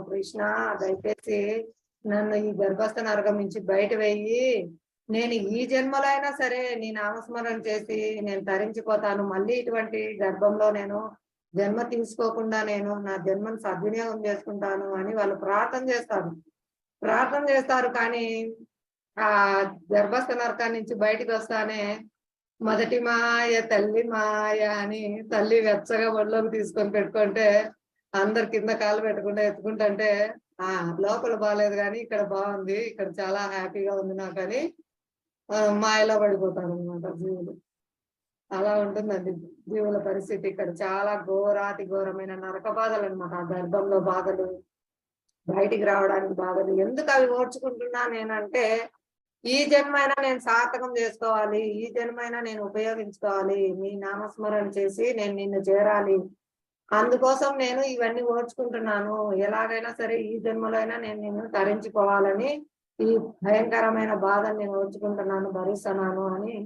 కృష్ణ దయచేసి నన్ను ఈ గర్భస్థ నరకం నుంచి బయట వెయ్యి, నేను ఈ జన్మలో అయినా సరే నీ నామస్మరణ చేసి నేను తరించిపోతాను, మళ్ళీ ఇటువంటి గర్భంలో నేను జన్మ తీసుకోకుండా నేను నా జన్మను సద్వినియోగం చేసుకుంటాను అని వాళ్ళు ప్రార్థన చేస్తారు. కానీ ఆ గర్భస్థ నరకాన్ని నుంచి బయటికి వస్తానే మొదటి మాయ తల్లి మాయ అని తల్లి వెచ్చగా ఒళ్ళోకి తీసుకొని పెట్టుకుంటే అందరు కింద కాలు పెట్టకుండా ఎత్తుకుంటుంటే లోపల బాగాలేదు కానీ ఇక్కడ బాగుంది, ఇక్కడ చాలా హ్యాపీగా ఉంది నాకు అని మాయలో పడిపోతారు అనమాట జీవులు. అలా ఉంటుందండి జీవుల పరిస్థితి. ఇక్కడ చాలా ఘోరాతి ఘోరమైన నరక బాధలు అనమాట. ఆ గర్భంలో బాధలు, బయటికి రావడానికి బాధలు. ఎందుకు అవి ఓర్చుకుంటున్నా నేనంటే, ఈ జన్మైనా నేను సార్థకం చేసుకోవాలి, ఈ జన్మైనా నేను ఉపయోగించుకోవాలి, నీ నామస్మరణ చేసి నేను నిన్ను చేరాలి, అందుకోసం నేను ఇవన్నీ ఓర్చుకుంటున్నాను, ఎలాగైనా సరే ఈ జన్మలో అయినా నేను నిన్ను తరించిపోవాలని ఈ భయంకరమైన బాధను నేను ఓర్చుకుంటున్నాను, భరిస్తున్నాను అని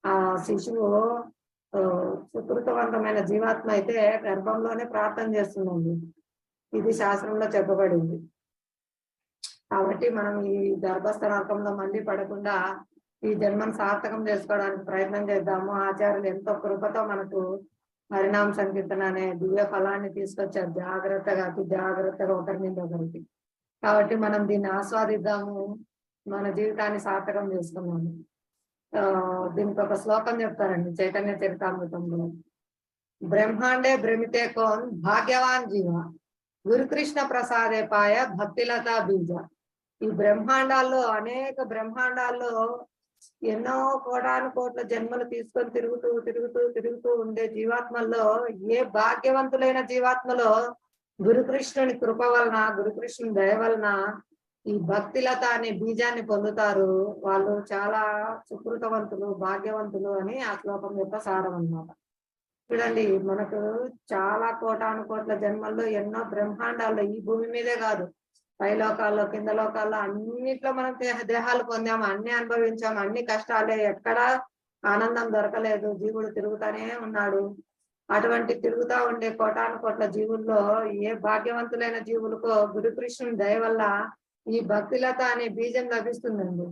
ఆ శిశువు సుకృతవంతమైన జీవాత్మ అయితే గర్భంలోనే ప్రార్థన చేస్తుందండి. ఇది శాస్త్రంలో చెప్పబడింది. కాబట్టి మనం ఈ గర్భస్థ నరకంలో మళ్ళీ పడకుండా ఈ జన్మను సార్థకం చేసుకోవడానికి ప్రయత్నం చేద్దాము. ఆచార్యులు ఎంతో కృపతో మనకు హరినామ సంకీర్తన అనే దివ్య ఫలాన్ని తీసుకొచ్చారు, జాగ్రత్తగా అతి జాగ్రత్తగా ఒకరి మీద ఒకరికి. కాబట్టి మనం దీన్ని ఆస్వాదిద్దాము, మన జీవితాన్ని సార్థకం చేసుకున్నాము. దీనికి ఒక శ్లోకం చెప్తారండి చైతన్య చరితామృతంలో. బ్రహ్మాండే భ్రమితే కోన్ భాగ్యవాన్ జీవ, గురుకృష్ణ ప్రసాదే పాయ భక్తిలతా బీజ. ఈ బ్రహ్మాండాల్లో అనేక బ్రహ్మాండాల్లో ఎన్నో కోటాను కోట్ల జన్మలు తీసుకొని తిరుగుతూ ఉండే జీవాత్మల్లో ఏ భాగ్యవంతులైన జీవాత్మలో గురుకృష్ణుని కృప వలన, గురుకృష్ణుని దయ వలన ఈ భక్తిలత అనే బీజాన్ని పొందుతారు. వాళ్ళు చాలా సుకృతవంతులు, భాగ్యవంతులు అని ఆ శ్లోకం యొక్క సారం అన్నమాట. చూడండి, మనకు చాలా కోటాను కోట్ల జన్మల్లో ఎన్నో బ్రహ్మాండాల్లో, ఈ భూమి మీదే కాదు పై లోకాల్లో కింద లోకాల్లో అన్నిట్లో మనం దేహాలు పొందాము, అన్ని అనుభవించాము, అన్ని కష్టాలే, ఎక్కడా ఆనందం దొరకలేదు. జీవుడు తిరుగుతానే ఉన్నాడు. అటువంటి తిరుగుతా ఉండే కోటాను కోట్ల జీవుల్లో ఏ భాగ్యవంతులైన జీవులకో గురుకృష్ణుని దయ వల్ల ఈ భక్తిలత అనే బీజం లభిస్తుందండి.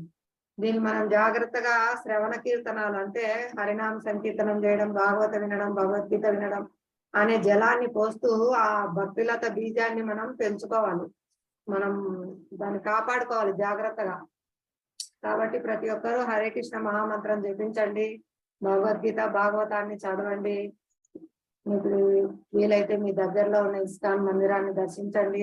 దీన్ని మనం జాగ్రత్తగా శ్రవణ కీర్తనాలు అంటే హరినామ సంకీర్తనం చేయడం, భాగవత వినడం, భగవద్గీత వినడం అనే జలాన్ని పోస్తూ ఆ భక్తిలత బీజాన్ని మనం పెంచుకోవాలి, మనం దాన్ని కాపాడుకోవాలి జాగ్రత్తగా. కాబట్టి ప్రతి ఒక్కరూ హరే కృష్ణ మహామంత్రం జపించండి, భగవద్గీత భాగవతాన్ని చదవండి. మీకు వీలైతే మీ దగ్గరలో ఉన్న ఇస్కాన్ మందిరాన్ని దర్శించండి.